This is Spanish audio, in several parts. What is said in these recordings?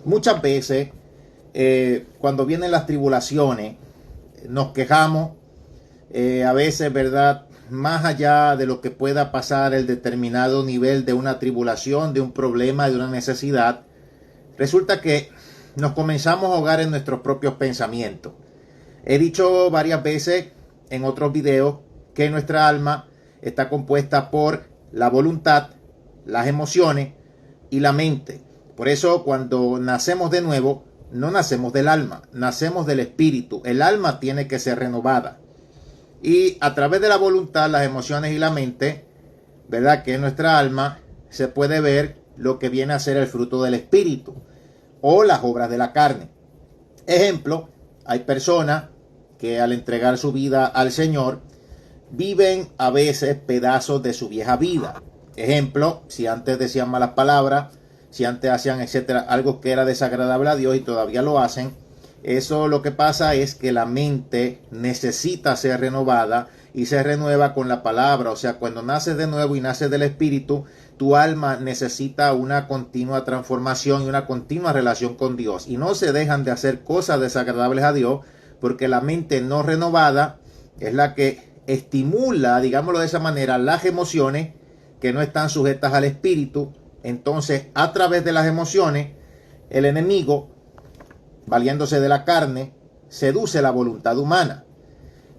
Muchas veces, cuando vienen las tribulaciones, nos quejamos, a veces, ¿verdad? Más allá de lo que pueda pasar el determinado nivel de una tribulación, de un problema, de una necesidad, resulta que nos comenzamos a ahogar en nuestros propios pensamientos. He dicho varias veces en otros videos que nuestra alma está compuesta por la voluntad, las emociones y la mente. Por eso cuando nacemos de nuevo, no nacemos del alma, nacemos del espíritu. El alma tiene que ser renovada. Y a través de la voluntad, las emociones y la mente, ¿verdad? Que en nuestra alma se puede ver lo que viene a ser el fruto del espíritu o las obras de la carne. Ejemplo, hay personas que al entregar su vida al Señor viven a veces pedazos de su vieja vida. Ejemplo, si antes decían malas palabras, si antes hacían, etcétera, algo que era desagradable a Dios y todavía lo hacen, eso lo que pasa es que la mente necesita ser renovada y se renueva con la palabra. O sea, cuando naces de nuevo y naces del Espíritu, tu alma necesita una continua transformación y una continua relación con Dios. Y no se dejan de hacer cosas desagradables a Dios, porque la mente no renovada es la que estimula, digámoslo de esa manera, las emociones que no están sujetas al Espíritu. Entonces, a través de las emociones, el enemigo, valiéndose de la carne, seduce la voluntad humana.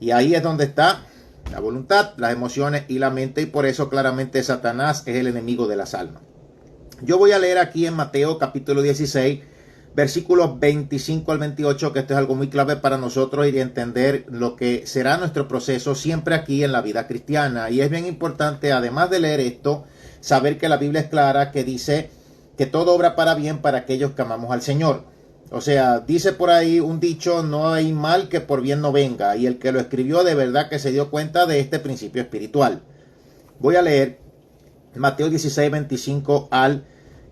Y ahí es donde está la voluntad, las emociones y la mente. Y por eso claramente Satanás es el enemigo de las almas. Yo voy a leer aquí en Mateo capítulo 16, versículos 25 al 28, que esto es algo muy clave para nosotros y entender lo que será nuestro proceso siempre aquí en la vida cristiana. Y es bien importante, además de leer esto, saber que la Biblia es clara, que dice que todo obra para bien para aquellos que amamos al Señor. O sea, dice por ahí un dicho: no hay mal que por bien no venga. Y el que lo escribió de verdad que se dio cuenta de este principio espiritual. Voy a leer Mateo 16, 25 al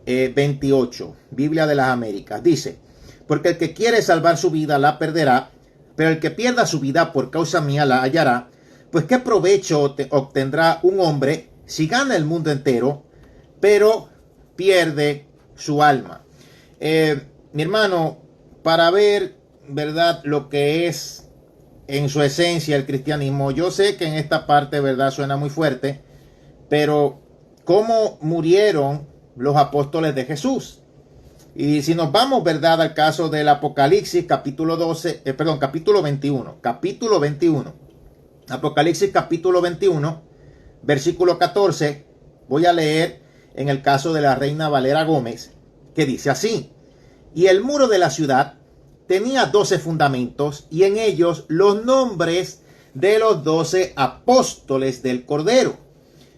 28, Biblia de las Américas. Dice: porque el que quiere salvar su vida la perderá, pero el que pierda su vida por causa mía la hallará. Pues qué provecho obtendrá un hombre si gana el mundo entero, pero pierde su alma. Mi hermano, para ver, ¿verdad?, lo que es en su esencia el cristianismo, yo sé que en esta parte, ¿verdad?, suena muy fuerte, pero ¿cómo murieron los apóstoles de Jesús? Y si nos vamos, ¿verdad?, al caso del Apocalipsis, capítulo 12, capítulo 21, Apocalipsis capítulo 21, versículo 14, voy a leer en el caso de la reina Valera Gómez, que dice así: y el muro de la ciudad tenía 12 fundamentos, y en ellos los nombres de los 12 apóstoles del Cordero.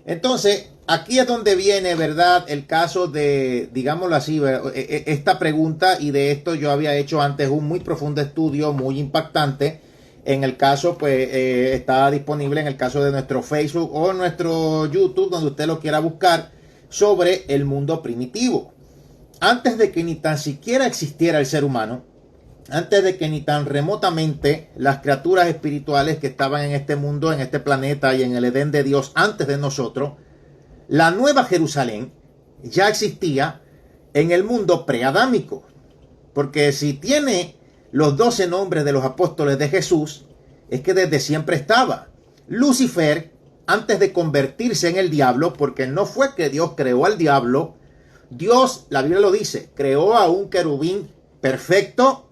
Entonces, aquí es donde viene, ¿verdad?, el caso de, digámoslo así, esta pregunta, y de esto yo había hecho antes un muy profundo estudio, muy impactante. En el caso, pues, está disponible en el caso de nuestro Facebook o nuestro YouTube, donde usted lo quiera buscar, sobre el mundo primitivo. Antes de que ni tan siquiera existiera el ser humano, antes de que ni tan remotamente las criaturas espirituales que estaban en este mundo, en este planeta y en el Edén de Dios antes de nosotros, la Nueva Jerusalén ya existía en el mundo preadámico. Porque si tiene los 12 nombres de los apóstoles de Jesús, es que desde siempre estaba. Lucifer, antes de convertirse en el diablo, porque no fue que Dios creó al diablo, Dios, la Biblia lo dice, creó a un querubín perfecto,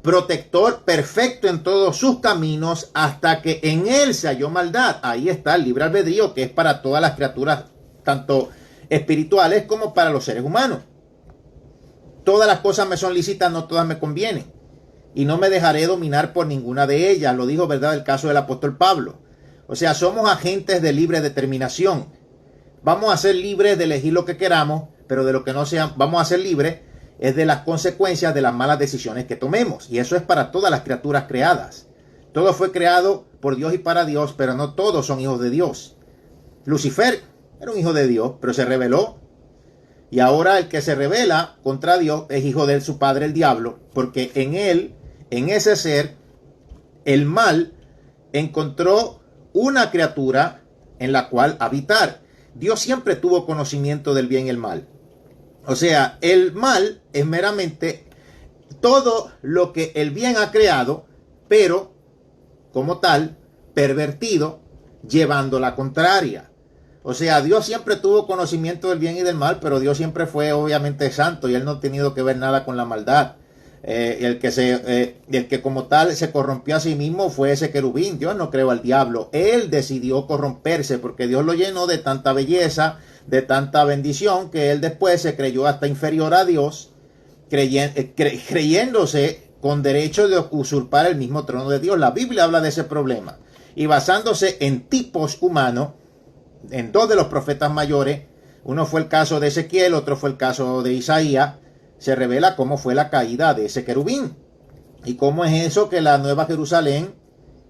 protector, perfecto en todos sus caminos, hasta que en él se halló maldad. Ahí está el libre albedrío, que es para todas las criaturas, tanto espirituales como para los seres humanos. Todas las cosas me son lícitas, no todas me convienen, y no me dejaré dominar por ninguna de ellas. Lo dijo, ¿verdad?, el caso del apóstol Pablo. O sea, somos agentes de libre determinación. Vamos a ser libres de elegir lo que queramos, pero de lo que no sea, vamos a ser libres es de las consecuencias de las malas decisiones que tomemos. Y eso es para todas las criaturas creadas. Todo fue creado por Dios y para Dios, pero no todos son hijos de Dios. Lucifer era un hijo de Dios, pero se rebeló. Y ahora el que se rebela contra Dios es hijo de su padre, el diablo, porque en él, en ese ser, el mal encontró una criatura en la cual habitar. Dios siempre tuvo conocimiento del bien y el mal. O sea, el mal es meramente todo lo que el bien ha creado, pero como tal, pervertido, llevando la contraria. O sea, Dios siempre tuvo conocimiento del bien y del mal, pero Dios siempre fue obviamente santo y él no ha tenido que ver nada con la maldad. El que como tal se corrompió a sí mismo fue ese querubín. Dios no creó al diablo. Él decidió corromperse porque Dios lo llenó de tanta belleza, de tanta bendición, que él después se creyó hasta inferior a Dios, creyéndose con derecho de usurpar el mismo trono de Dios. La Biblia habla de ese problema. Y basándose en tipos humanos, en dos de los profetas mayores, uno fue el caso de Ezequiel, otro fue el caso de Isaías, se revela cómo fue la caída de ese querubín. Y cómo es eso que la Nueva Jerusalén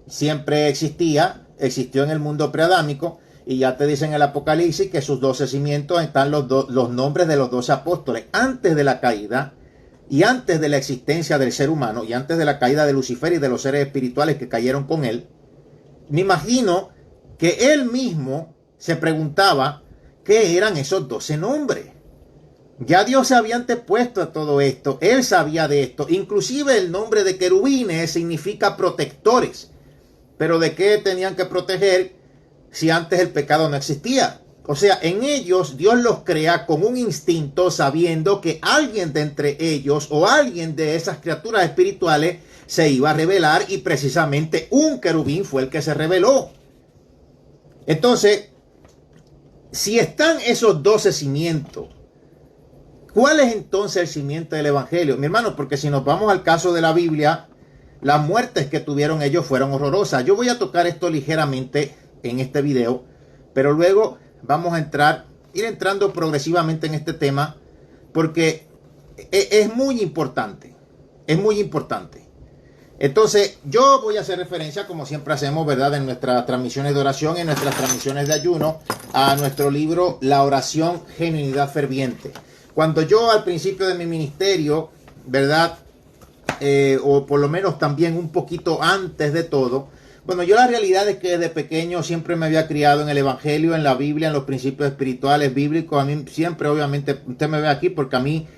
siempre existió en el mundo preadámico, y ya te dice en el Apocalipsis que sus 12 cimientos están los nombres de los 12 apóstoles. Antes de la caída y antes de la existencia del ser humano y antes de la caída de Lucifer y de los seres espirituales que cayeron con él, me imagino que él mismo se preguntaba qué eran esos 12 nombres. Ya Dios se había antepuesto a todo esto, él sabía de esto. Inclusive el nombre de querubines significa protectores. Pero ¿de qué tenían que proteger si antes el pecado no existía? O sea, en ellos Dios los crea con un instinto, sabiendo que alguien de entre ellos o alguien de esas criaturas espirituales se iba a revelar, y precisamente un querubín fue el que se reveló. Entonces, si están esos 12 cimientos, ¿cuál es entonces el cimiento del evangelio? Mi hermano, porque si nos vamos al caso de la Biblia, las muertes que tuvieron ellos fueron horrorosas. Yo voy a tocar esto ligeramente en este video, pero luego vamos a ir entrando progresivamente en este tema, porque es muy importante. Es muy importante. Entonces, yo voy a hacer referencia, como siempre hacemos, ¿verdad?, en nuestras transmisiones de oración, en nuestras transmisiones de ayuno, a nuestro libro La Oración Genuinidad Ferviente. Cuando yo al principio de mi ministerio, ¿verdad?, o por lo menos también un poquito antes de todo, bueno, yo la realidad es que desde pequeño siempre me había criado en el Evangelio, en la Biblia, en los principios espirituales, bíblicos. A mí siempre, obviamente, usted me ve aquí porque a mí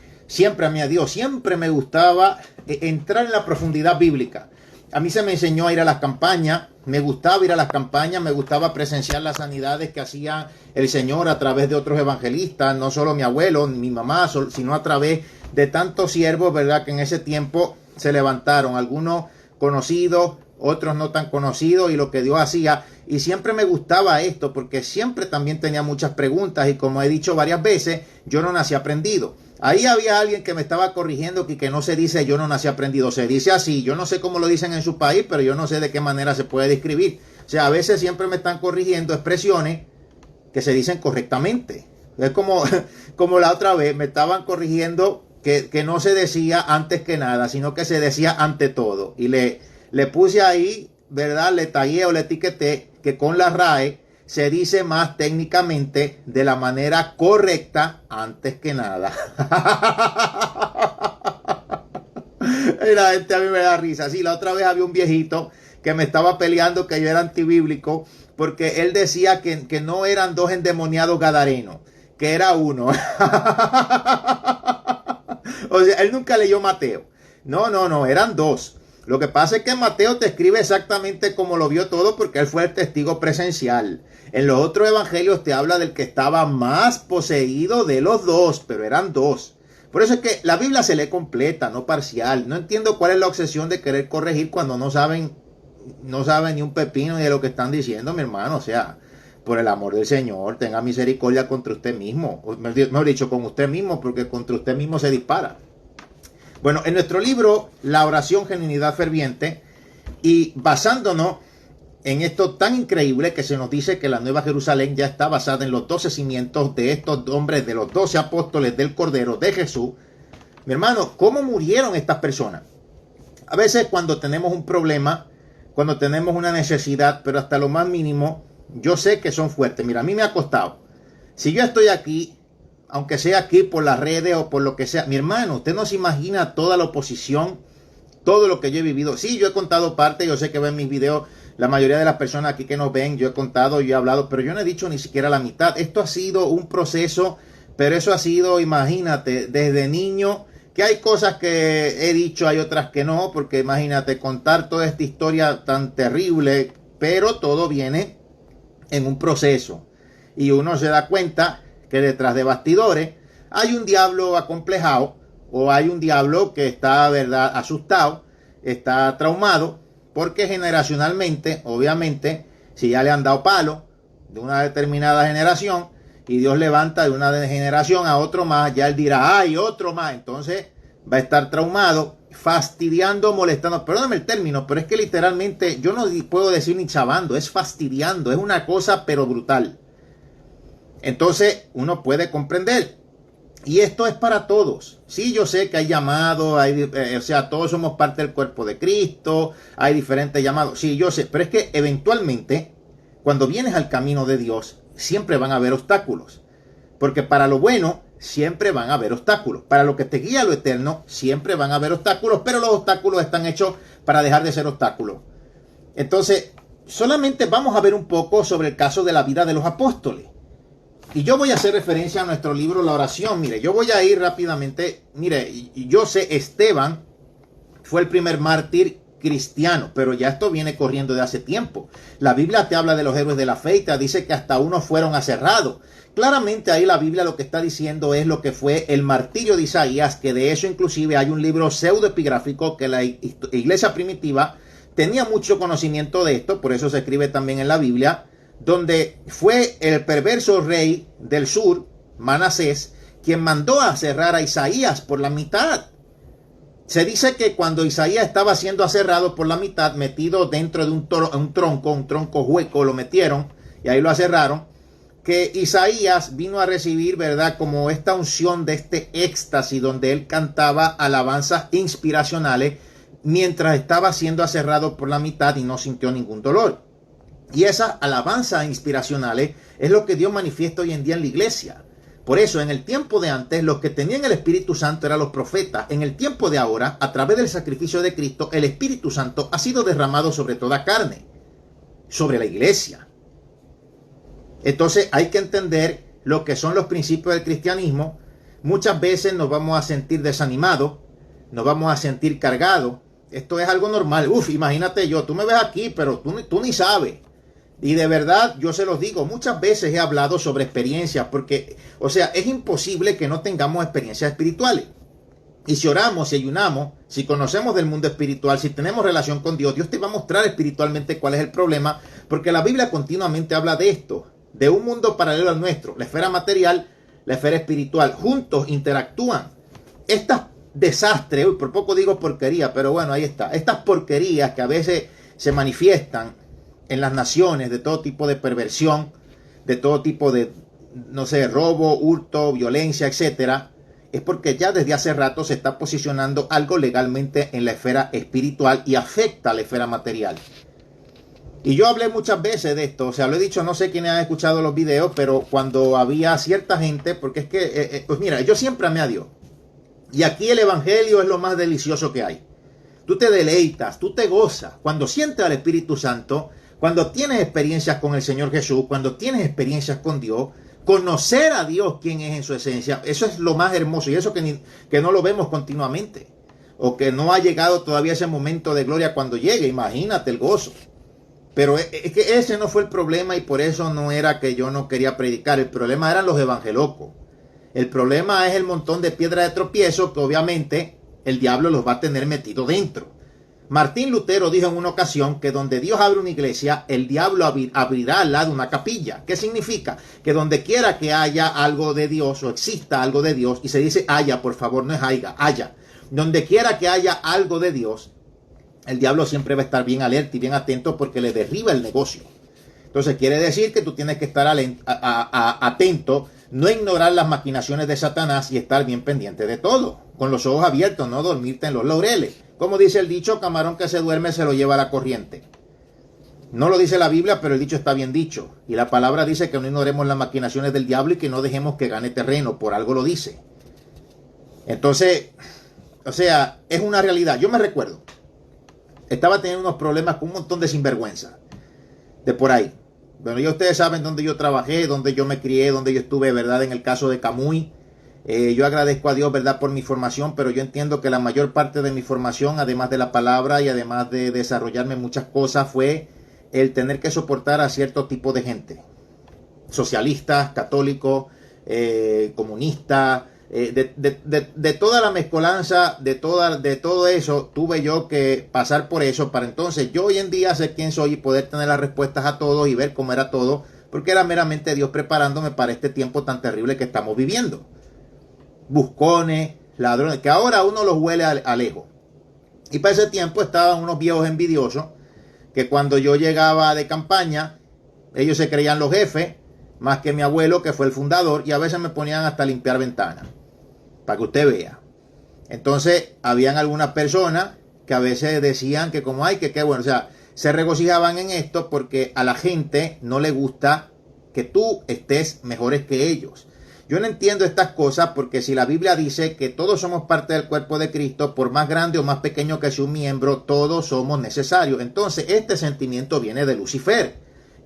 Dios, siempre me gustaba entrar en la profundidad bíblica. A mí se me enseñó a ir a las campañas, me gustaba ir a las campañas, me gustaba presenciar las sanidades que hacía el Señor a través de otros evangelistas, no solo mi abuelo, mi mamá, sino a través de tantos siervos, ¿verdad?, que en ese tiempo se levantaron, algunos conocidos, otros no tan conocidos, y lo que Dios hacía. Y siempre me gustaba esto porque siempre también tenía muchas preguntas, y como he dicho varias veces, yo no nací aprendido. Ahí había alguien que me estaba corrigiendo que no se dice yo no nací aprendido, se dice así. Yo no sé cómo lo dicen en su país, pero yo no sé de qué manera se puede describir. O sea, a veces siempre me están corrigiendo expresiones que se dicen correctamente. Es como la otra vez me estaban corrigiendo que no se decía antes que nada, sino que se decía ante todo. Y le puse ahí, ¿verdad?, le tagué o le etiqueté que con la RAE se dice más técnicamente de la manera correcta antes que nada. Y la gente a mí me da risa. Sí, la otra vez había un viejito que me estaba peleando que yo era antibíblico porque él decía que no eran 2 endemoniados gadarenos, que era uno. O sea, él nunca leyó Mateo. No, eran 2. Lo que pasa es que Mateo te escribe exactamente como lo vio todo, porque él fue el testigo presencial. En los otros evangelios te habla del que estaba más poseído de los 2, pero eran 2. Por eso es que la Biblia se lee completa, no parcial. No entiendo cuál es la obsesión de querer corregir cuando no saben ni un pepino de lo que están diciendo, mi hermano. O sea, por el amor del Señor, tenga misericordia contra usted mismo. Mejor dicho, con usted mismo, porque contra usted mismo se dispara. Bueno, en nuestro libro, La Oración Genuinidad Ferviente, y basándonos en esto tan increíble que se nos dice que la Nueva Jerusalén ya está basada en los 12 cimientos de estos hombres, de los 12 apóstoles del Cordero de Jesús. Mi hermano, ¿cómo murieron estas personas? A veces cuando tenemos un problema, cuando tenemos una necesidad, pero hasta lo más mínimo, yo sé que son fuertes. Mira, a mí me ha costado. Si yo estoy aquí, aunque sea aquí por las redes o por lo que sea, mi hermano, usted no se imagina toda la oposición, todo lo que yo he vivido. Sí, yo he contado parte, yo sé que ven mis videos, la mayoría de las personas aquí que nos ven, yo he contado, yo he hablado, pero yo no he dicho ni siquiera la mitad. Esto ha sido un proceso Pero eso ha sido, imagínate, desde niño, que hay cosas que he dicho, hay otras que no, porque imagínate contar toda esta historia tan terrible, pero todo viene en un proceso. Y uno se da cuenta que detrás de bastidores hay un diablo acomplejado, o hay un diablo que está, verdad, asustado, está traumado, porque generacionalmente, obviamente, si ya le han dado palo de una determinada generación y Dios levanta de una generación a otro más, ya él dirá, hay otro más, entonces va a estar traumado, fastidiando, molestando, perdóname el término, pero es que literalmente yo no puedo decir ni chavando, es fastidiando, es una cosa pero brutal. Entonces uno puede comprender. Y esto es para todos. Sí, yo sé que hay llamados, o sea, todos somos parte del cuerpo de Cristo, hay diferentes llamados. Sí, yo sé, pero es que eventualmente, cuando vienes al camino de Dios, siempre van a haber obstáculos. Porque para lo bueno, siempre van a haber obstáculos. Para lo que te guía a lo eterno, siempre van a haber obstáculos, pero los obstáculos están hechos para dejar de ser obstáculos. Entonces, solamente vamos a ver un poco sobre el caso de la vida de los apóstoles. Y yo voy a hacer referencia a nuestro libro La Oración. Mire, yo voy a ir rápidamente. Mire, yo sé, Esteban fue el primer mártir cristiano, pero ya esto viene corriendo de hace tiempo. La Biblia te habla de los héroes de la fe y te dice que hasta unos fueron aserrados. Claramente ahí la Biblia lo que está diciendo es lo que fue el martirio de Isaías, que de eso inclusive hay un libro pseudoepigráfico que la iglesia primitiva tenía mucho conocimiento de esto, por eso se escribe también en la Biblia, donde fue el perverso rey del sur, Manasés, quien mandó a aserrar a Isaías por la mitad. Se dice que cuando Isaías estaba siendo aserrado por la mitad, metido dentro de un tronco hueco, lo metieron y ahí lo aserraron, que Isaías vino a recibir, ¿verdad?, como esta unción de este éxtasis donde él cantaba alabanzas inspiracionales mientras estaba siendo aserrado por la mitad y no sintió ningún dolor. Y esas alabanzas inspiracionales es lo que Dios manifiesta hoy en día en la iglesia. Por eso, en el tiempo de antes, los que tenían el Espíritu Santo eran los profetas. En el tiempo de ahora, a través del sacrificio de Cristo, el Espíritu Santo ha sido derramado sobre toda carne, sobre la iglesia. Entonces, hay que entender lo que son los principios del cristianismo. Muchas veces nos vamos a sentir desanimados, nos vamos a sentir cargados. Esto es algo normal. Imagínate yo, tú me ves aquí, pero tú ni sabes. Y de verdad, yo se los digo, muchas veces he hablado sobre experiencias, porque, o sea, es imposible que no tengamos experiencias espirituales. Y si oramos, si ayunamos, si conocemos del mundo espiritual, si tenemos relación con Dios, Dios te va a mostrar espiritualmente cuál es el problema, porque la Biblia continuamente habla de esto, de un mundo paralelo al nuestro, la esfera material, la esfera espiritual, juntos interactúan. Estas desastres, por poco digo porquería, pero bueno, ahí está, estas porquerías que a veces se manifiestan en las naciones, de todo tipo de perversión, de todo tipo de, no sé, robo, hurto, violencia, etcétera, es porque ya desde hace rato se está posicionando algo legalmente en la esfera espiritual y afecta a la esfera material. Y yo hablé muchas veces de esto, o sea, lo he dicho, no sé quiénes han escuchado los videos, pero cuando había cierta gente, porque es que, pues mira, yo siempre amé a Dios. Y aquí el evangelio es lo más delicioso que hay. Tú te deleitas, tú te gozas. Cuando sientes al Espíritu Santo, cuando tienes experiencias con el Señor Jesús, cuando tienes experiencias con Dios, conocer a Dios quién es en su esencia, eso es lo más hermoso. Y eso que no lo vemos continuamente. O que no ha llegado todavía ese momento de gloria cuando llegue. Imagínate el gozo. Pero es que ese no fue el problema y por eso no era que yo no quería predicar. El problema eran los evangelocos. El problema es el montón de piedras de tropiezo que obviamente el diablo los va a tener metido dentro. Martín Lutero dijo en una ocasión que donde Dios abre una iglesia, el diablo abrirá al lado una capilla. ¿Qué significa? Que donde quiera que haya algo de Dios o exista algo de Dios, y se dice haya, por favor, no es haya. Donde quiera que haya algo de Dios, el diablo siempre va a estar bien alerta y bien atento porque le derriba el negocio. Entonces quiere decir que tú tienes que estar atento, no ignorar las maquinaciones de Satanás y estar bien pendiente de todo, con los ojos abiertos, no dormirte en los laureles. Como dice el dicho, camarón que se duerme se lo lleva a la corriente. No lo dice la Biblia, pero el dicho está bien dicho. Y la palabra dice que no ignoremos las maquinaciones del diablo y que no dejemos que gane terreno, por algo lo dice. Entonces, o sea, es una realidad. Yo me recuerdo, estaba teniendo unos problemas con un montón de sinvergüenza de por ahí. Bueno, ya ustedes saben dónde yo trabajé, dónde yo me crié, dónde yo estuve, ¿verdad? En el caso de Camuy. Yo agradezco a Dios, ¿verdad?, por mi formación, pero yo entiendo que la mayor parte de mi formación, además de la palabra y además de desarrollarme muchas cosas, fue el tener que soportar a cierto tipo de gente. Socialistas, católicos, comunistas, de toda la mezcolanza, de todo eso, tuve yo que pasar por eso para entonces yo hoy en día ser quien soy y poder tener las respuestas a todos y ver cómo era todo, porque era meramente Dios preparándome para este tiempo tan terrible que estamos viviendo. Buscones, ladrones, que ahora uno los huele a lejos. Y para ese tiempo estaban unos viejos envidiosos que cuando yo llegaba de campaña, ellos se creían los jefes, más que mi abuelo, que fue el fundador, y a veces me ponían hasta a limpiar ventanas, para que usted vea. Entonces, habían algunas personas que a veces decían que como, ay, que qué bueno, o sea, se regocijaban en esto porque a la gente no le gusta que tú estés mejores que ellos. Yo no entiendo estas cosas porque si la Biblia dice que todos somos parte del cuerpo de Cristo, por más grande o más pequeño que sea un miembro, todos somos necesarios. Entonces, este sentimiento viene de Lucifer,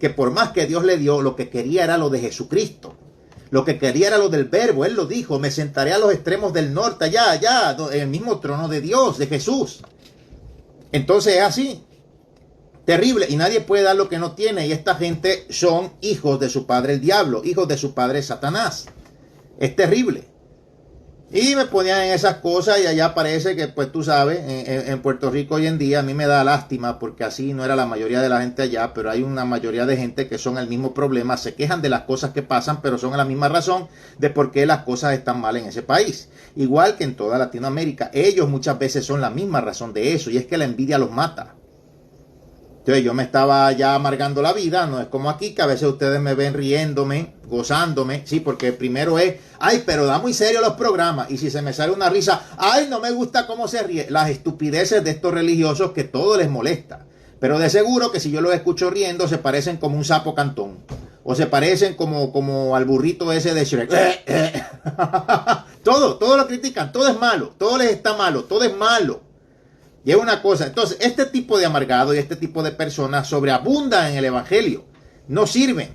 que por más que Dios le dio, lo que quería era lo de Jesucristo. Lo que quería era lo del verbo. Él lo dijo, me sentaré a los extremos del norte, allá, en el mismo trono de Dios, de Jesús. Entonces es así. Terrible. Y nadie puede dar lo que no tiene. Y esta gente son hijos de su padre el diablo, hijos de su padre Satanás. Es terrible. Y me ponían en esas cosas y allá parece que, pues tú sabes, en Puerto Rico hoy en día a mí me da lástima porque así no era la mayoría de la gente allá, pero hay una mayoría de gente que son el mismo problema, se quejan de las cosas que pasan, pero son la misma razón de por qué las cosas están mal en ese país. Igual que en toda Latinoamérica, ellos muchas veces son la misma razón de eso y es que la envidia los mata. Entonces yo me estaba ya amargando la vida, no es como aquí que a veces ustedes me ven riéndome, gozándome, sí, porque primero es, ay, pero da muy serio los programas, y si se me sale una risa, ay, no me gusta cómo se ríe, las estupideces de estos religiosos que todo les molesta, pero de seguro que si yo los escucho riendo se parecen como un sapo cantón, o se parecen como al burrito ese de Shrek, todo lo critican, todo es malo, todo les está malo, todo es malo. Y es una cosa, entonces este tipo de amargado y este tipo de personas sobreabundan en el evangelio, no sirven.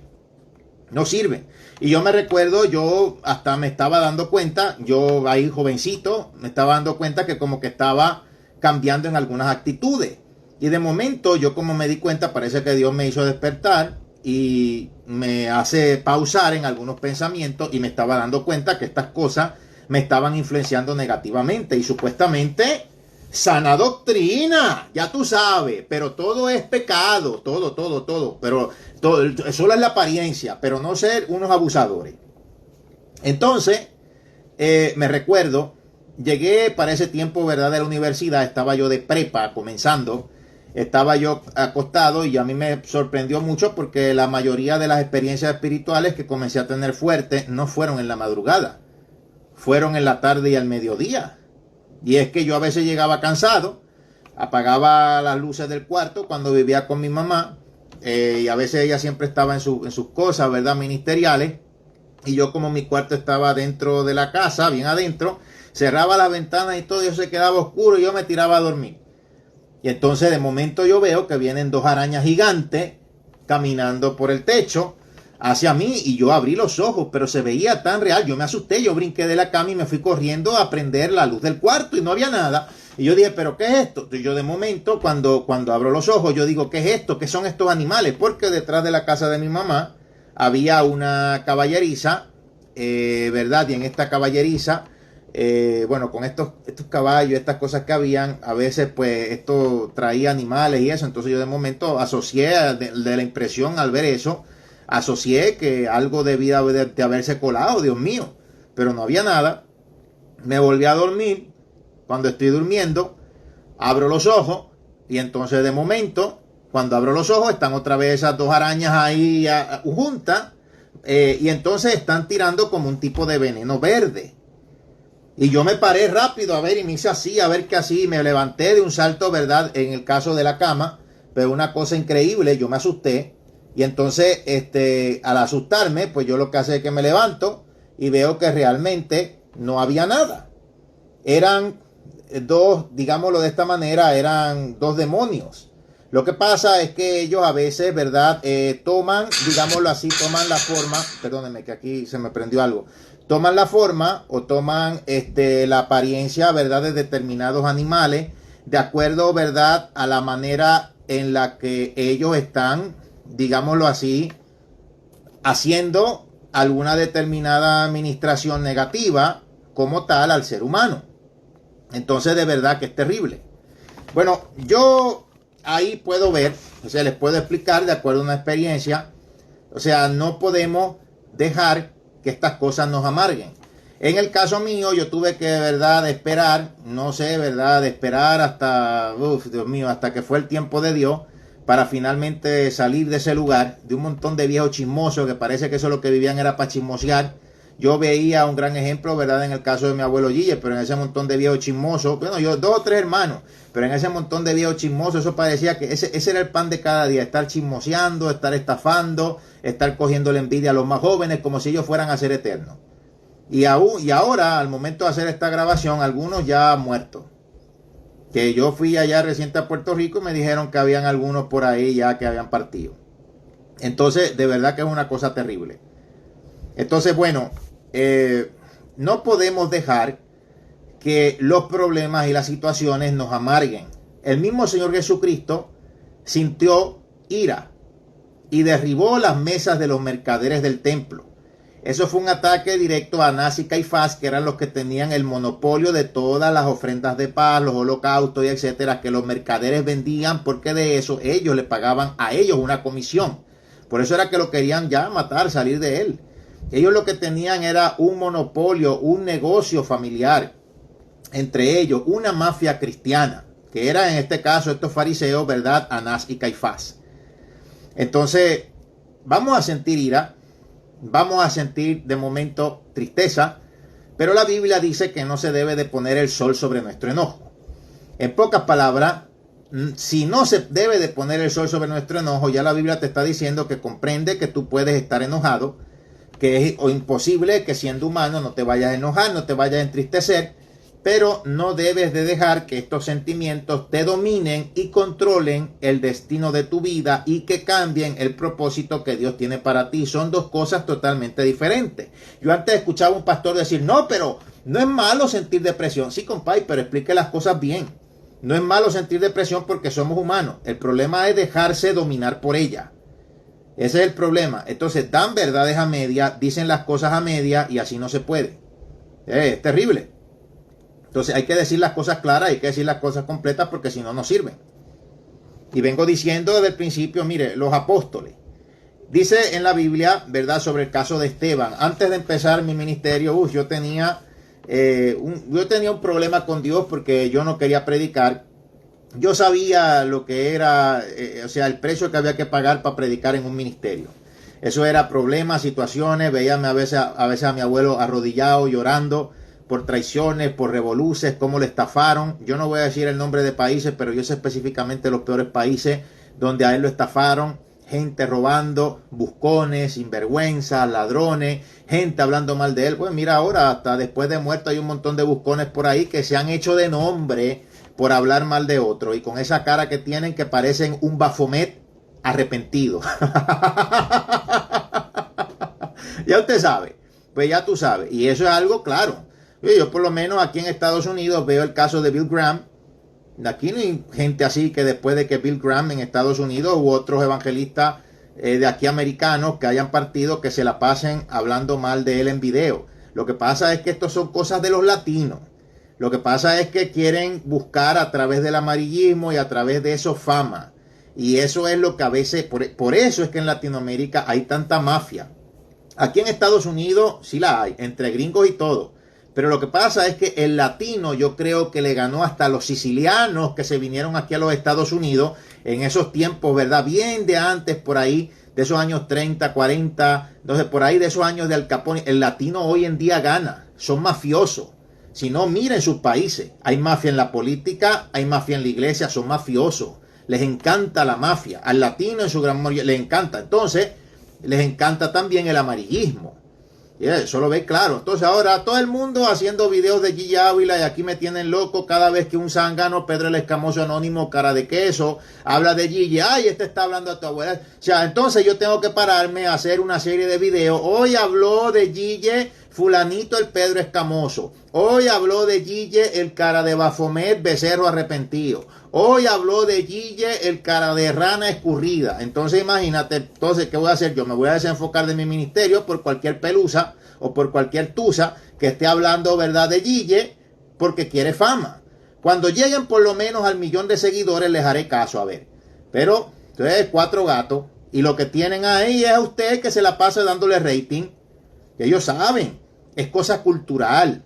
Y yo me recuerdo, yo hasta me estaba dando cuenta, yo ahí jovencito, me estaba dando cuenta que como que estaba cambiando en algunas actitudes. Y de momento yo como me di cuenta, parece que Dios me hizo despertar y me hace pausar en algunos pensamientos y me estaba dando cuenta que estas cosas me estaban influenciando negativamente y supuestamente... sana doctrina, ya tú sabes, pero todo es pecado, todo, pero solo es la apariencia, pero no ser unos abusadores. Entonces, me recuerdo, llegué para ese tiempo, ¿verdad?, de la universidad, estaba yo de prepa comenzando, estaba yo acostado y a mí me sorprendió mucho porque la mayoría de las experiencias espirituales que comencé a tener fuertes no fueron en la madrugada, fueron en la tarde y al mediodía. Y es que yo a veces llegaba cansado, apagaba las luces del cuarto cuando vivía con mi mamá, y a veces ella siempre estaba en sus cosas, ¿verdad?, ministeriales, y yo como mi cuarto estaba dentro de la casa, bien adentro, cerraba las ventanas y todo, y eso se quedaba oscuro y yo me tiraba a dormir. Y entonces de momento yo veo que vienen dos arañas gigantes caminando por el techo hacia mí y yo abrí los ojos, pero se veía tan real, yo me asusté, yo brinqué de la cama y me fui corriendo a prender la luz del cuarto y no había nada. Y yo dije, ¿pero qué es esto? Y yo de momento, cuando abro los ojos, yo digo, ¿qué es esto? ¿Qué son estos animales? Porque detrás de la casa de mi mamá había una caballeriza, ¿verdad? Y en esta caballeriza, bueno, con estos caballos, estas cosas que habían, a veces pues esto traía animales y eso. Entonces yo de momento asocié de la impresión al ver eso, asocié que algo debía de haberse colado, Dios mío, pero no había nada. Me volví a dormir. Cuando estoy durmiendo, abro los ojos y entonces de momento, cuando abro los ojos, están otra vez esas dos arañas ahí juntas y entonces están tirando como un tipo de veneno verde. Y yo me paré rápido a ver y me hice así, a ver qué así, me levanté de un salto, ¿verdad? En el caso de la cama, pero una cosa increíble, yo me asusté. Y entonces, al asustarme, pues yo lo que hace es que me levanto y veo que realmente no había nada. Eran dos, digámoslo de esta manera, eran dos demonios. Lo que pasa es que ellos a veces, ¿verdad? Toman, digámoslo así, toman la forma, perdónenme que aquí se me prendió algo, toman la forma o toman la apariencia, ¿verdad? De determinados animales, de acuerdo, ¿verdad? A la manera en la que ellos están, digámoslo así, haciendo alguna determinada administración negativa como tal al ser humano. Entonces, de verdad que es terrible. Bueno, yo ahí puedo ver, o sea, les puedo explicar de acuerdo a una experiencia, o sea, no podemos dejar que estas cosas nos amarguen. En el caso mío, yo tuve que, de verdad, esperar, no sé, verdad, esperar hasta, Dios mío, hasta que fue el tiempo de Dios para finalmente salir de ese lugar, de un montón de viejos chismosos que parece que eso lo que vivían era para chismosear. Yo veía un gran ejemplo, ¿verdad? En el caso de mi abuelo Gille, pero en ese montón de viejos chismosos, bueno, yo 2 o 3 hermanos, pero en ese montón de viejos chismosos, eso parecía que ese era el pan de cada día, estar chismoseando, estar estafando, estar cogiendo la envidia a los más jóvenes como si ellos fueran a ser eternos. Y ahora, al momento de hacer esta grabación, algunos ya han muerto. Que yo fui allá reciente a Puerto Rico y me dijeron que habían algunos por ahí ya que habían partido. Entonces, de verdad que es una cosa terrible. Entonces, bueno, no podemos dejar que los problemas y las situaciones nos amarguen. El mismo Señor Jesucristo sintió ira y derribó las mesas de los mercaderes del templo. Eso fue un ataque directo a Anás y Caifás, que eran los que tenían el monopolio de todas las ofrendas de paz, los holocaustos y etcétera, que los mercaderes vendían, porque de eso ellos le pagaban a ellos una comisión. Por eso era que lo querían ya matar, salir de él. Ellos lo que tenían era un monopolio, un negocio familiar, entre ellos una mafia cristiana, que era en este caso estos fariseos, ¿verdad? Anás y Caifás. Entonces, vamos a sentir ira, vamos a sentir de momento tristeza, pero la Biblia dice que no se debe de poner el sol sobre nuestro enojo. En pocas palabras, si no se debe de poner el sol sobre nuestro enojo, ya la Biblia te está diciendo que comprende que tú puedes estar enojado, que es imposible que siendo humano no te vayas a enojar, no te vayas a entristecer, pero no debes de dejar que estos sentimientos te dominen y controlen el destino de tu vida y que cambien el propósito que Dios tiene para ti. Son dos cosas totalmente diferentes. Yo antes escuchaba a un pastor decir, no, pero no es malo sentir depresión. Sí, compadre, pero explique las cosas bien. No es malo sentir depresión porque somos humanos. El problema es dejarse dominar por ella. Ese es el problema. Entonces dan verdades a media, dicen las cosas a media y así no se puede. Es terrible. Entonces hay que decir las cosas claras, hay que decir las cosas completas porque si no, no sirven. Y vengo diciendo desde el principio, mire, los apóstoles. Dice en la Biblia, ¿verdad?, sobre el caso de Esteban. Antes de empezar mi ministerio, yo tenía un problema con Dios porque yo no quería predicar. Yo sabía lo que era, o sea, el precio que había que pagar para predicar en un ministerio. Eso era problemas, situaciones, veíame a veces a mi abuelo arrodillado, llorando por traiciones, por revoluces, cómo le estafaron. Yo no voy a decir el nombre de países, pero yo sé específicamente los peores países donde a él lo estafaron. Gente robando, buscones, sinvergüenzas, ladrones, gente hablando mal de él. Pues mira, ahora hasta después de muerto hay un montón de buscones por ahí que se han hecho de nombre por hablar mal de otro y con esa cara que tienen que parecen un Baphomet arrepentido. Ya usted sabe, pues ya tú sabes. Y eso es algo claro. Yo por lo menos aquí en Estados Unidos veo el caso de Bill Graham. Aquí no hay gente así que después de que Bill Graham en Estados Unidos u otros evangelistas de aquí americanos que hayan partido que se la pasen hablando mal de él en video. Lo que pasa es que esto son cosas de los latinos. Lo que pasa es que quieren buscar a través del amarillismo y a través de eso fama. Y eso es lo que a veces, por eso es que en Latinoamérica hay tanta mafia. Aquí en Estados Unidos sí la hay, entre gringos y todo. Pero lo que pasa es que el latino yo creo que le ganó hasta a los sicilianos que se vinieron aquí a los Estados Unidos en esos tiempos, ¿verdad? Bien de antes, por ahí, de esos años 30, 40, entonces por ahí de esos años de Al Capone. El latino hoy en día gana, son mafiosos. Si no, miren sus países. Hay mafia en la política, hay mafia en la iglesia, son mafiosos. Les encanta la mafia. Al latino en su gran mayoría les encanta. Entonces, les encanta también el amarillismo. Y eso lo ve claro. Entonces ahora todo el mundo haciendo videos de Gigi Ávila y aquí me tienen loco cada vez que un zángano, Pedro el Escamoso Anónimo, cara de queso, habla de Gigi. Ay, este está hablando a tu abuela. O sea, entonces yo tengo que pararme a hacer una serie de videos. Hoy habló de Gigi fulanito el Pedro Escamoso. Hoy habló de Gigi el cara de Bafomet Becerro Arrepentido. Hoy habló de Gigi el cara de rana escurrida. Entonces imagínate, entonces, ¿qué voy a hacer? Yo me voy a desenfocar de mi ministerio por cualquier pelusa o por cualquier tusa que esté hablando, ¿verdad?, de Gigi porque quiere fama. Cuando lleguen por lo menos al 1.000.000 de seguidores les haré caso, a ver. Pero, entonces, 4 gatos y lo que tienen ahí es a usted que se la pasa dándole rating. Que ellos saben, es cosa cultural.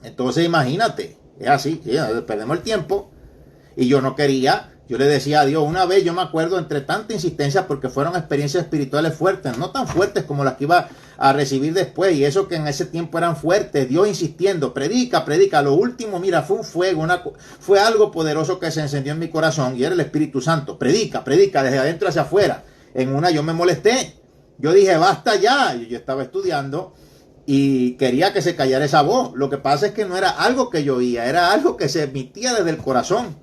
Entonces imagínate, es así, ¿sí? Perdemos el tiempo. Y yo no quería, yo le decía a Dios, una vez yo me acuerdo entre tanta insistencia porque fueron experiencias espirituales fuertes, no tan fuertes como las que iba a recibir después, y eso que en ese tiempo eran fuertes, Dios insistiendo, predica, predica, lo último, mira, fue un fuego, fue algo poderoso que se encendió en mi corazón y era el Espíritu Santo, predica, predica, desde adentro hacia afuera. En una yo me molesté, yo dije, basta ya, yo estaba estudiando y quería que se callara esa voz. Lo que pasa es que no era algo que yo oía, era algo que se emitía desde el corazón.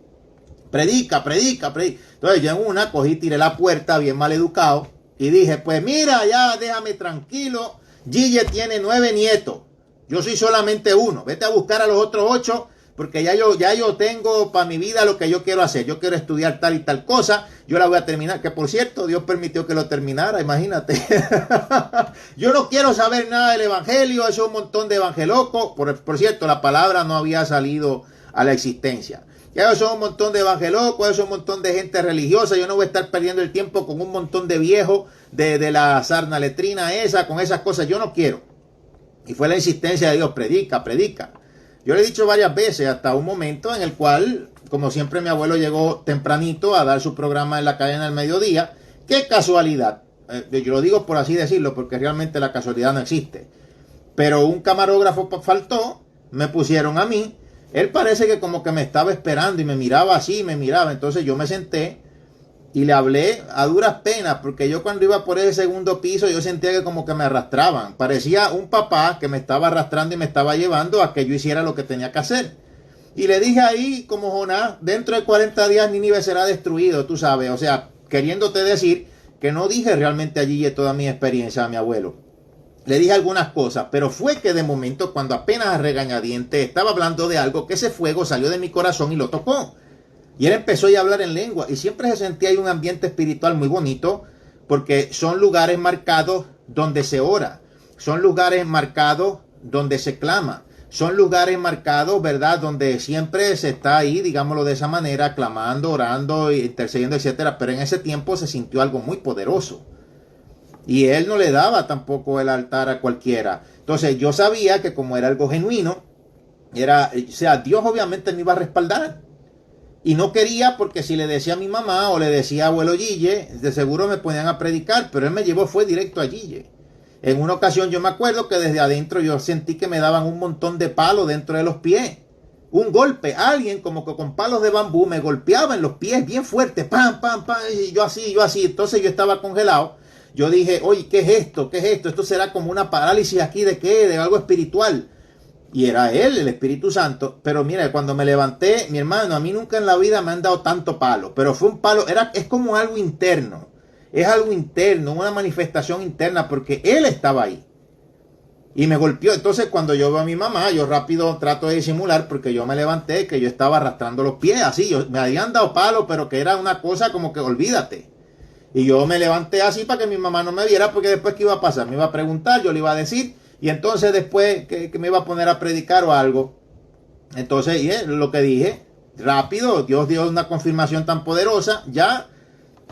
Predica, predica, predica. Entonces yo en una cogí, tiré la puerta bien mal educado y dije, pues mira, ya déjame tranquilo. Gigi tiene 9 nietos. Yo soy solamente uno. Vete a buscar a los otros 8 porque ya yo tengo para mi vida lo que yo quiero hacer. Yo quiero estudiar tal y tal cosa. Yo la voy a terminar. Que por cierto, Dios permitió que lo terminara, imagínate. Yo no quiero saber nada del evangelio. Eso es un montón de evangelocos. Por cierto, la palabra no había salido a la existencia. Ya son un montón de evangelocos, eso es un montón de gente religiosa. Yo no voy a estar perdiendo el tiempo con un montón de viejos de la sarna letrina esa, con esas cosas. Yo no quiero. Y fue la insistencia de Dios, predica, predica. Yo le he dicho varias veces, hasta un momento en el cual, como siempre, mi abuelo llegó tempranito a dar su programa en la cadena del mediodía. ¡Qué casualidad! Yo lo digo por así decirlo, porque realmente la casualidad no existe. Pero un camarógrafo faltó, me pusieron a mí. Él parece que como que me estaba esperando y me miraba así, me miraba. Entonces yo me senté y le hablé a duras penas, porque yo cuando iba por ese segundo piso yo sentía que como que me arrastraban. Parecía un papá que me estaba arrastrando y me estaba llevando a que yo hiciera lo que tenía que hacer. Y le dije ahí como Jonás, dentro de 40 días Nínive será destruido, tú sabes. O sea, queriéndote decir que no dije realmente allí toda mi experiencia a mi abuelo. Le dije algunas cosas, pero fue que de momento, cuando apenas a regañadientes estaba hablando de algo, que ese fuego salió de mi corazón y lo tocó. Y él empezó a hablar en lengua y siempre se sentía ahí un ambiente espiritual muy bonito, porque son lugares marcados donde se ora, son lugares marcados donde se clama, son lugares marcados, ¿verdad?, donde siempre se está ahí, digámoslo de esa manera, clamando, orando, intercediendo, etcétera. Pero en ese tiempo se sintió algo muy poderoso. Y él no le daba tampoco el altar a cualquiera. Entonces yo sabía que como era algo genuino, o sea, Dios obviamente me iba a respaldar. Y no quería, porque si le decía a mi mamá o le decía a abuelo Gigi, de seguro me ponían a predicar, pero él me llevó, fue directo a Gigi. En una ocasión yo me acuerdo que desde adentro yo sentí que me daban un montón de palos dentro de los pies. Un golpe, alguien como que con palos de bambú me golpeaba en los pies bien fuerte, pam, pam, pam, y yo así. Entonces yo estaba congelado. Yo dije, oye, ¿qué es esto? ¿Qué es esto? Esto será como una parálisis aquí de qué, de algo espiritual. Y era él, el Espíritu Santo. Pero mira, cuando me levanté, mi hermano, a mí nunca en la vida me han dado tanto palo. Pero fue un palo, es como algo interno. Es algo interno, una manifestación interna, porque él estaba ahí. Y me golpeó. Entonces cuando yo veo a mi mamá, yo rápido trato de disimular, porque yo me levanté, que yo estaba arrastrando los pies, así. Me habían dado palo, pero que era una cosa como que olvídate. Y yo me levanté así para que mi mamá no me viera, porque después ¿qué iba a pasar? Me iba a preguntar, yo le iba a decir, y entonces después que me iba a poner a predicar o algo. Entonces, lo que dije, rápido, Dios dio una confirmación tan poderosa. Ya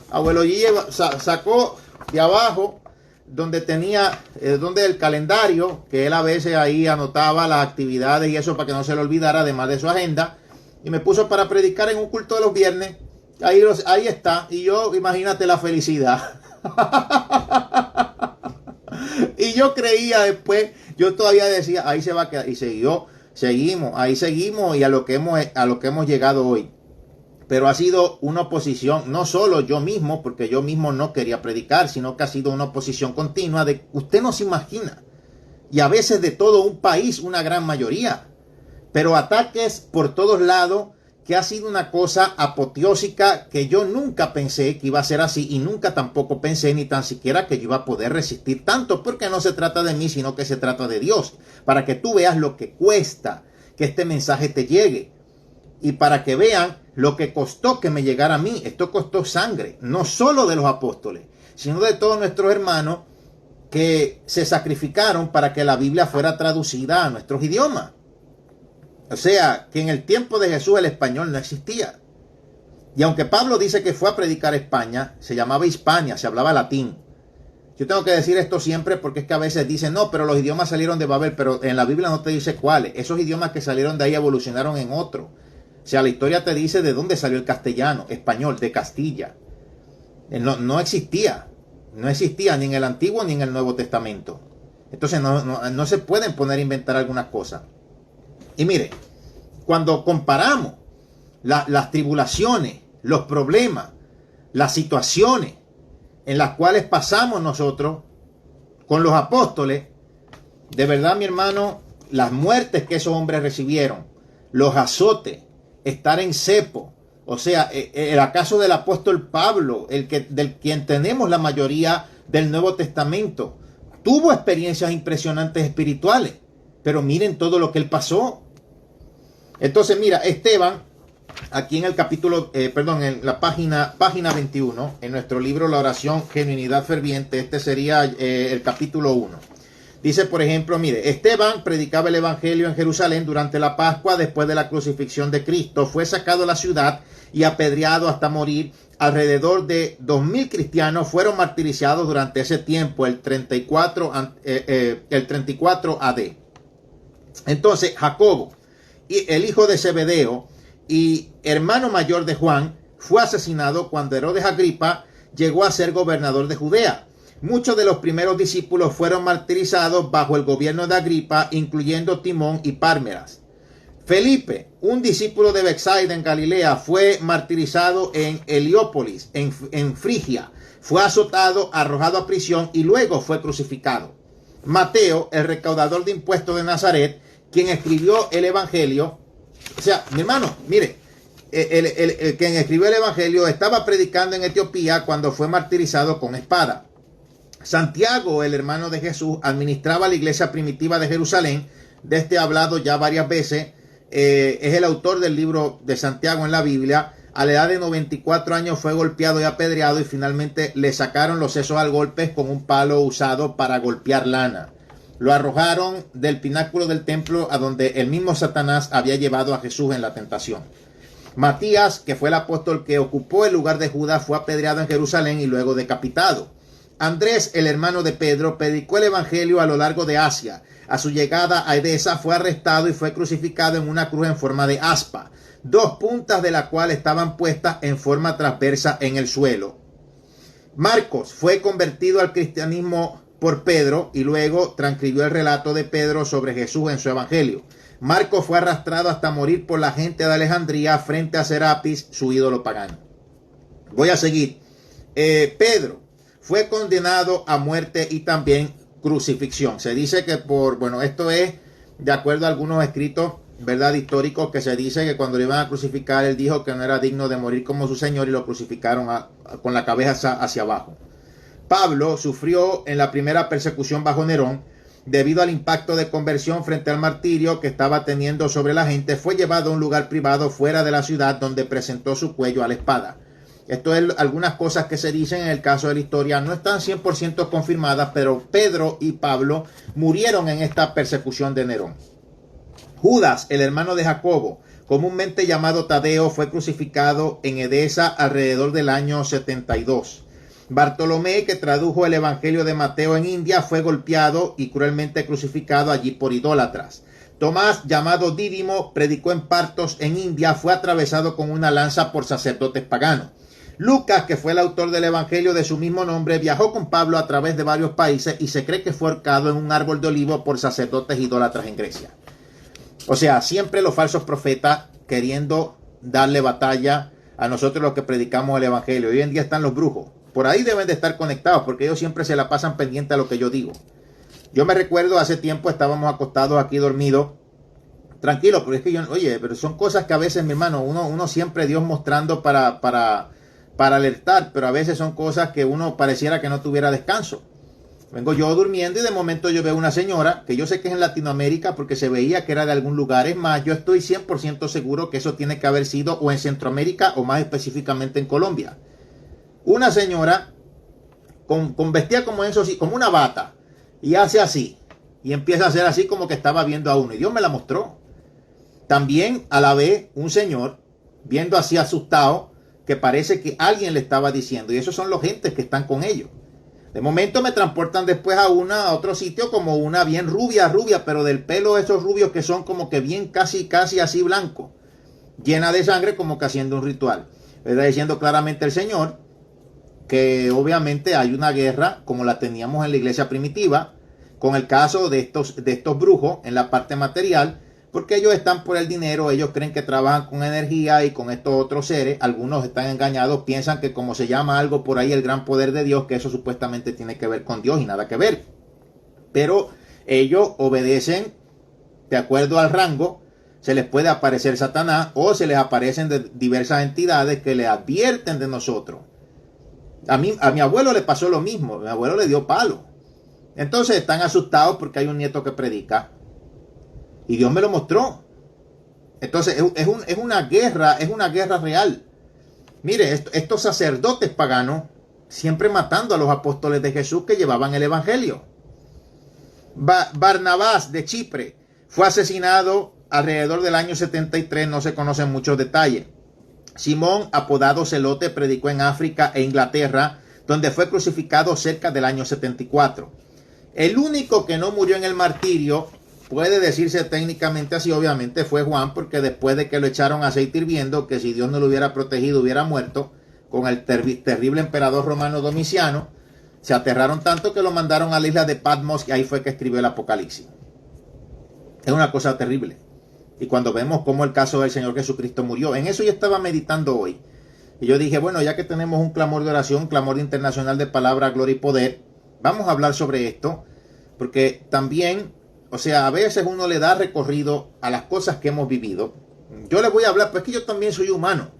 abuelo Gigi sacó de abajo donde tenía, donde el calendario, que él a veces ahí anotaba las actividades y eso para que no se le olvidara, además de su agenda, y me puso para predicar en un culto de los viernes. Ahí está. Y yo, imagínate la felicidad. Y yo creía después, yo todavía decía, ahí se va a quedar. Y seguimos y a lo que hemos llegado hoy. Pero ha sido una oposición, no solo yo mismo, porque yo mismo no quería predicar, sino que ha sido una oposición continua de, usted no se imagina y a veces de todo un país, una gran mayoría. Pero ataques por todos lados, que ha sido una cosa apoteósica que yo nunca pensé que iba a ser así, y nunca tampoco pensé ni tan siquiera que yo iba a poder resistir tanto, porque no se trata de mí, sino que se trata de Dios, para que tú veas lo que cuesta que este mensaje te llegue, y para que vean lo que costó que me llegara a mí. Esto costó sangre, no solo de los apóstoles, sino de todos nuestros hermanos que se sacrificaron para que la Biblia fuera traducida a nuestros idiomas. O sea, que en el tiempo de Jesús el español no existía. Y aunque Pablo dice que fue a predicar a España, se llamaba Hispania, se hablaba latín. Yo tengo que decir esto siempre porque es que a veces dicen, no, pero los idiomas salieron de Babel, pero en la Biblia no te dice cuáles. Esos idiomas que salieron de ahí evolucionaron en otro. O sea, la historia te dice de dónde salió el castellano, español, de Castilla. No existía. No existía ni en el Antiguo ni en el Nuevo Testamento. Entonces no se pueden poner a inventar algunas cosas. Y mire, cuando comparamos las tribulaciones, los problemas, las situaciones en las cuales pasamos nosotros con los apóstoles, de verdad, mi hermano, las muertes que esos hombres recibieron, los azotes, estar en cepo, o sea, el acaso del apóstol Pablo, del quien tenemos la mayoría del Nuevo Testamento, tuvo experiencias impresionantes espirituales, pero miren todo lo que él pasó. Entonces, mira, Esteban, aquí en el capítulo, en la página 21, en nuestro libro La Oración Genuinidad Ferviente, este sería el capítulo 1. Dice, por ejemplo, mire, Esteban predicaba el evangelio en Jerusalén durante la Pascua después de la crucifixión de Cristo. Fue sacado de la ciudad y apedreado hasta morir. Alrededor de 2,000 cristianos fueron martirizados durante ese tiempo, el 34 AD. Entonces, Jacobo, el hijo de Zebedeo y hermano mayor de Juan, fue asesinado cuando Herodes Agripa llegó a ser gobernador de Judea. Muchos de los primeros discípulos fueron martirizados bajo el gobierno de Agripa, incluyendo Timón y Pármenas. Felipe, un discípulo de Betsaida en Galilea, fue martirizado en Heliópolis, en Frigia. Fue azotado, arrojado a prisión y luego fue crucificado. Mateo, el recaudador de impuestos de Nazaret, quien escribió el Evangelio, o sea, mi hermano, mire, quien escribió el Evangelio estaba predicando en Etiopía cuando fue martirizado con espada. Santiago, el hermano de Jesús, administraba la iglesia primitiva de Jerusalén. De este he hablado ya varias veces. Es el autor del libro de Santiago en la Biblia. A la edad de 94 años fue golpeado y apedreado y finalmente le sacaron los sesos al golpe con un palo usado para golpear lana. Lo arrojaron del pináculo del templo a donde el mismo Satanás había llevado a Jesús en la tentación. Matías, que fue el apóstol que ocupó el lugar de Judas, fue apedreado en Jerusalén y luego decapitado. Andrés, el hermano de Pedro, predicó el evangelio a lo largo de Asia. A su llegada a Edesa fue arrestado y fue crucificado en una cruz en forma de aspa, 2 puntas de la cual estaban puestas en forma transversa en el suelo. Marcos fue convertido al cristianismo por Pedro y luego transcribió el relato de Pedro sobre Jesús en su evangelio. Marcos fue arrastrado hasta morir por la gente de Alejandría frente a Serapis, su ídolo pagano. Voy a seguir. Pedro fue condenado a muerte y también crucifixión. Se dice que esto es de acuerdo a algunos escritos, verdad, históricos, que se dice que cuando le iban a crucificar, él dijo que no era digno de morir como su Señor y lo crucificaron con la cabeza hacia abajo. Pablo sufrió en la primera persecución bajo Nerón debido al impacto de conversión frente al martirio que estaba teniendo sobre la gente. Fue llevado a un lugar privado fuera de la ciudad donde presentó su cuello a la espada. Esto es algunas cosas que se dicen en el caso de la historia. No están 100% confirmadas, pero Pedro y Pablo murieron en esta persecución de Nerón. Judas, el hermano de Jacobo, comúnmente llamado Tadeo, fue crucificado en Edesa alrededor del año 72. Bartolomé, que tradujo el Evangelio de Mateo en India, fue golpeado y cruelmente crucificado allí por idólatras. Tomás, llamado Dídimo, predicó en Partos en India, fue atravesado con una lanza por sacerdotes paganos. Lucas, que fue el autor del Evangelio de su mismo nombre, viajó con Pablo a través de varios países y se cree que fue ahorcado en un árbol de olivo por sacerdotes idólatras en Grecia. O sea, siempre los falsos profetas queriendo darle batalla a nosotros los que predicamos el Evangelio. Hoy en día están los brujos. Por ahí deben de estar conectados porque ellos siempre se la pasan pendiente a lo que yo digo. Yo me recuerdo hace tiempo estábamos acostados aquí dormidos, tranquilo, porque es que oye, pero son cosas que a veces, mi hermano, uno siempre Dios mostrando para alertar, pero a veces son cosas que uno pareciera que no tuviera descanso. Vengo yo durmiendo y de momento yo veo una señora, que yo sé que es en Latinoamérica porque se veía que era de algún lugar. Es más, yo estoy 100% seguro que eso tiene que haber sido o en Centroamérica o más específicamente en Colombia. Una señora con vestida como eso, como una bata, y hace así, y empieza a hacer así como que estaba viendo a uno, y Dios me la mostró. También a la vez un señor viendo así asustado, que parece que alguien le estaba diciendo, y esos son los gentes que están con ellos. De momento me transportan después a otro sitio como una bien rubia, pero del pelo esos rubios que son como que bien casi así blanco, llena de sangre como que haciendo un ritual. Está diciendo claramente el Señor que obviamente hay una guerra como la teníamos en la iglesia primitiva, con el caso de estos brujos en la parte material, porque ellos están por el dinero, ellos creen que trabajan con energía y con estos otros seres. Algunos están engañados, piensan que como se llama algo por ahí el gran poder de Dios, que eso supuestamente tiene que ver con Dios y nada que ver. Pero ellos obedecen de acuerdo al rango. Se les puede aparecer Satanás o se les aparecen de diversas entidades que le advierten de nosotros. A mi abuelo le pasó lo mismo, mi abuelo le dio palo. Entonces están asustados porque hay un nieto que predica. Y Dios me lo mostró. Entonces es una guerra real. Mire, estos sacerdotes paganos siempre matando a los apóstoles de Jesús que llevaban el evangelio. Barnabás de Chipre fue asesinado alrededor del año 73, no se conocen muchos detalles. Simón, apodado Celote, predicó en África e Inglaterra, donde fue crucificado cerca del año 74. El único que no murió en el martirio, puede decirse técnicamente así, obviamente, fue Juan, porque después de que lo echaron aceite hirviendo, que si Dios no lo hubiera protegido hubiera muerto, con el terrible emperador romano Domiciano, se aterraron tanto que lo mandaron a la isla de Patmos y ahí fue que escribió el Apocalipsis. Es una cosa terrible. Y cuando vemos cómo el caso del Señor Jesucristo murió, en eso yo estaba meditando hoy. Y yo dije, bueno, ya que tenemos un clamor de oración, un clamor internacional de palabra, gloria y poder, vamos a hablar sobre esto, porque también, o sea, a veces uno le da recorrido a las cosas que hemos vivido. Yo les voy a hablar, pues que yo también soy humano.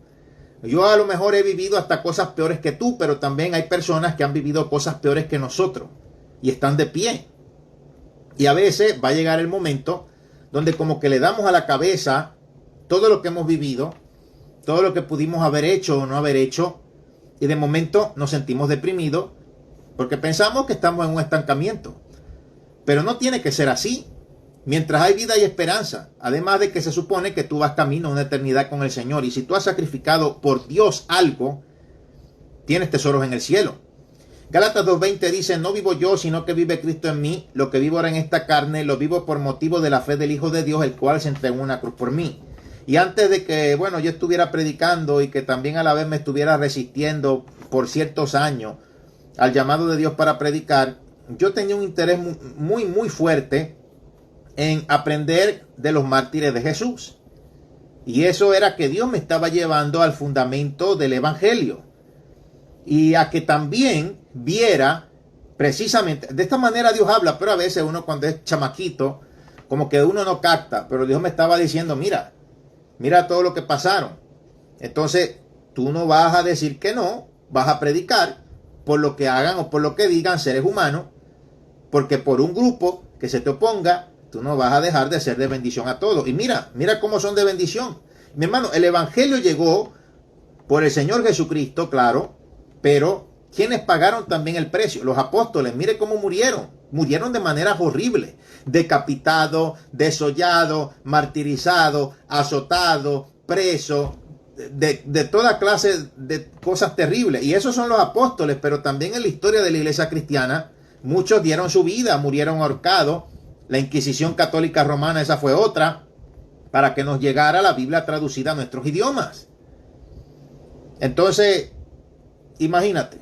Yo a lo mejor he vivido hasta cosas peores que tú, pero también hay personas que han vivido cosas peores que nosotros y están de pie. Y a veces va a llegar el momento donde como que le damos a la cabeza todo lo que hemos vivido, todo lo que pudimos haber hecho o no haber hecho, y de momento nos sentimos deprimidos porque pensamos que estamos en un estancamiento. Pero no tiene que ser así. Mientras hay vida y esperanza, además de que se supone que tú vas camino a una eternidad con el Señor, y si tú has sacrificado por Dios algo, tienes tesoros en el cielo. Gálatas 2:20 dice, no vivo yo, sino que vive Cristo en mí. Lo que vivo ahora en esta carne, lo vivo por motivo de la fe del Hijo de Dios, el cual se entregó en una cruz por mí. Y antes de que, bueno, yo estuviera predicando y que también a la vez me estuviera resistiendo por ciertos años al llamado de Dios para predicar, yo tenía un interés muy fuerte en aprender de los mártires de Jesús. Y eso era que Dios me estaba llevando al fundamento del Evangelio. Y a que también viera precisamente, de esta manera Dios habla, pero a veces uno cuando es chamaquito, como que uno no capta, pero Dios me estaba diciendo, mira todo lo que pasaron. Entonces, tú no vas a decir que no, vas a predicar por lo que hagan o por lo que digan seres humanos, porque por un grupo que se te oponga, tú no vas a dejar de ser de bendición a todos. Y mira cómo son de bendición. Mi hermano, el Evangelio llegó por el Señor Jesucristo, claro, pero ¿quiénes pagaron también el precio? Los apóstoles. Mire cómo murieron. Murieron de maneras horribles. Decapitado, desollado, martirizado, azotado, preso, de toda clase de cosas terribles. Y esos son los apóstoles, pero también en la historia de la iglesia cristiana, muchos dieron su vida, murieron ahorcados. La Inquisición Católica Romana, esa fue otra, para que nos llegara la Biblia traducida a nuestros idiomas. Entonces, imagínate,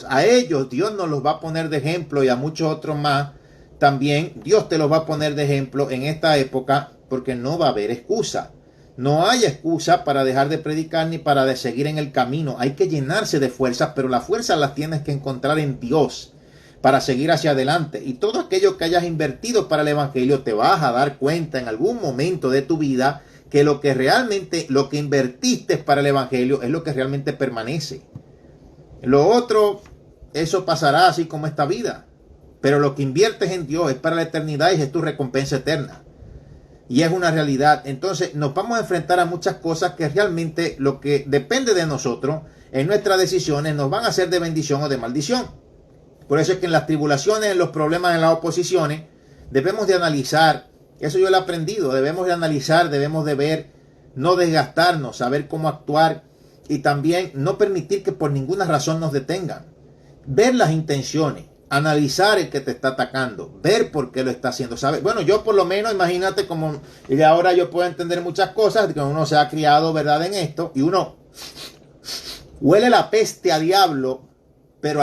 a ellos Dios nos los va a poner de ejemplo, y a muchos otros más también Dios te los va a poner de ejemplo en esta época, porque no va a haber excusa. No hay excusa para dejar de predicar ni para de seguir en el camino. Hay que llenarse de fuerzas, pero las fuerzas las tienes que encontrar en Dios. para seguir hacia adelante. Y todo aquello que hayas invertido para el evangelio, te vas a dar cuenta en algún momento de tu vida que lo que invertiste para el evangelio es lo que realmente permanece. Lo otro, eso pasará así como esta vida. Pero lo que inviertes en Dios es para la eternidad y es tu recompensa eterna. Y es una realidad. Entonces nos vamos a enfrentar a muchas cosas que realmente lo que depende de nosotros, en nuestras decisiones, nos van a hacer de bendición o de maldición. Por eso es que en las tribulaciones, en los problemas, en las oposiciones, debemos de analizar. Eso yo lo he aprendido. Debemos de analizar, debemos de ver, no desgastarnos, saber cómo actuar y también no permitir que por ninguna razón nos detengan. Ver las intenciones. Analizar el que te está atacando, ver por qué lo está haciendo, ¿sabes? Bueno, yo por lo menos, imagínate como, y de ahora yo puedo entender muchas cosas, que uno se ha criado, ¿verdad?, en esto, y uno huele la peste a diablo, pero